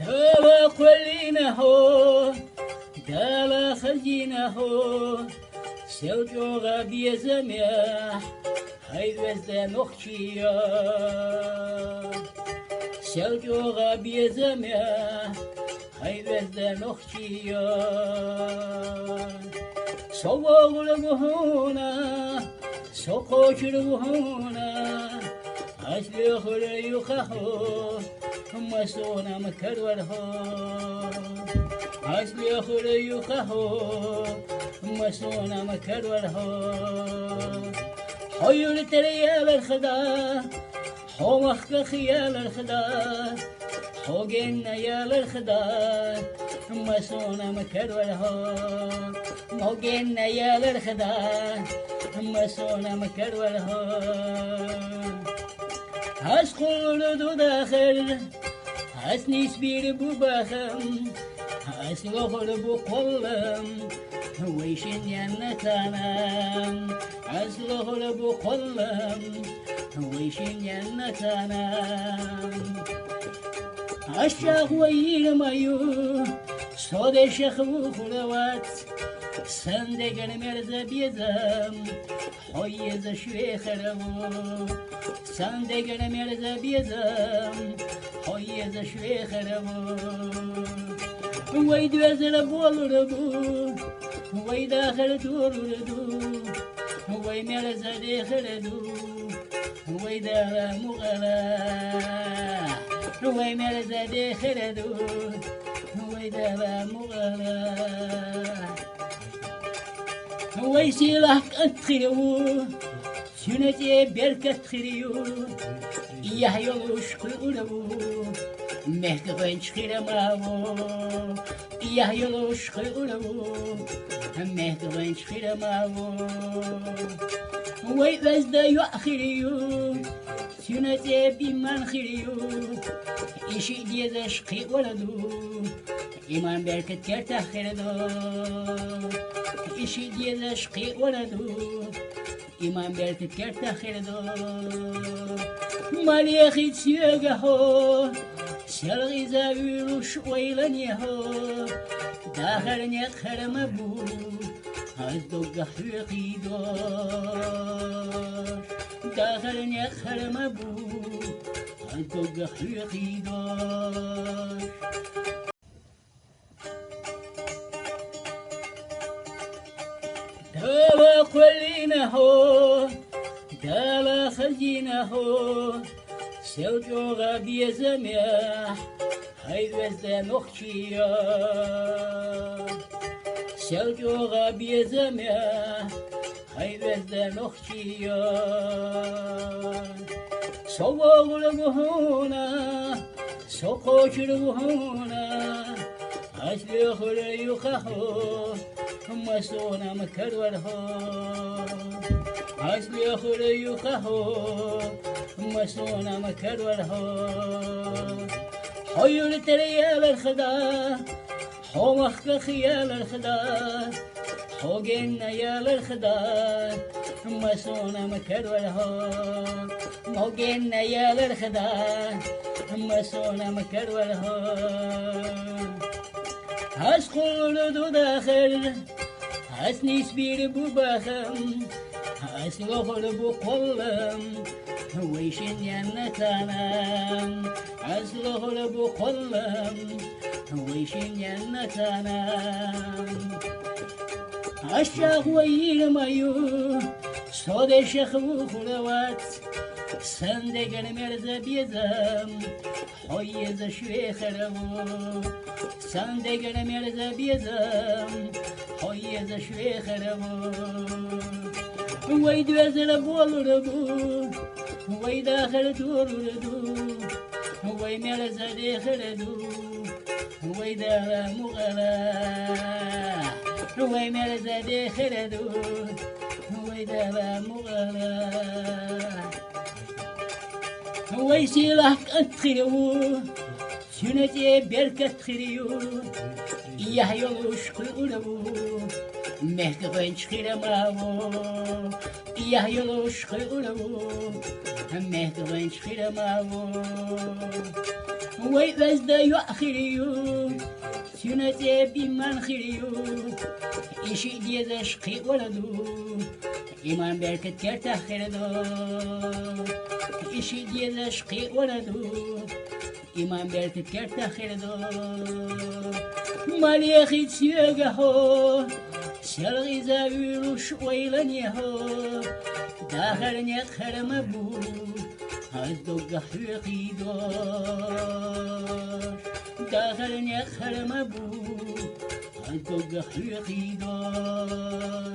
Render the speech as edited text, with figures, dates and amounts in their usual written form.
دالا قلينا هو دالا خزينا هو سوجوغا بيزميح هاي وزدا نخشيا سوجوغا بيزميح هاي وزدا نخشيا صوغ بهونا سوقوش بهونا أسلي خلي يخهو مسونا مكرورهو أسلي خلي يخهو مسونا مكرورهو حيول تريال الخدا حومخ خيال الخدا حوجنا يا الخدا مسونا مكرورهو موجنا يا الخدا مسونا مكرورهو أسقول دو داخل أسنيس بير بو باخم أسلوخر بو قلم ويشن ينتانام أسلوخر بو قلم ويشن ينتانام أشاق وير مايو صود شخو خلوات سندقر مرزا بيزم حيز شويخرو سندقر مرزا بيزم حيز شويخرو ويد وزر بولردو ويد آخر توردو وي مرزا ديخردو ويد مغلا وي مرزا ديخردو ويد مغلا ويسيلك أتخيرو سنتي بيرك أتخيرو إياه يلوش قلو مهك غنش خير ماو إياه يلوش قلو مهك غنش خير ماو ويبزد يؤخريو سنتي بيمان خيريو إشي ديزا شقي ولدو إيمان بيركت كرتا خيردو إشي ديزا شقي ولدو إيمان بيركت كرتا خيردو مالي خيد سيوغهو سلغي زاويلو شويلن يهو داخل نيخر مبو هزدوغ حيقي دور داخل نيخر مبو هزدوغ حيقي دور دالا قلينا هو دالا خزينا هو سوجوغا بيزميح هاي وزدا نخشيا سوجوغا بيزميح هاي وزدا نخشيا صوغ بهونا سوقوش بهونا أسلي خلي يخهو مسونا مكرورهو أسلي خلي يخهو مسونا مكرورهو حيول تريال الخدا حومخ خيال الخدا حوجنا يا الخدا مسونا مكرورهو موجنا يا الخدا مسونا مكرورهو أسقول دو داخل أسنيس بير بو باخم أسلوخر بو قلم ويشن ينتانام أسلوخر بو قلم ويشن ينتانام أشاق وير مايو صود شخو خلوات سندقر مرزا بيزم حيز شويخرو سندقر مرزا بيزم حيز شويخرو ويد وزر بولردو ويد آخر توردو وي مرزا ديخردو ويد مغلا وي مرزا ديخردو ويد مغلا ويسيلك أتخيرو سنتي بيرك أتخيرو إياه يلوش قلو مهك غنش خير ماو إياه يلوش قلو هم مهدوين شخير ماو ويبز دا يؤخريو سنتي بمن خيريو إشي دي ذا شقي ولدو إيمان بركت كرتا خيردو إشي دي ذا شقي ولدو إيمان بركت كرتا خيردو مالي خيد سيوغهو سلغي زاويرو شويلنيهو داخل نيخر مبو هزدوغ حيقي دار داخل نيخر مبو هزدوغ حيقي دار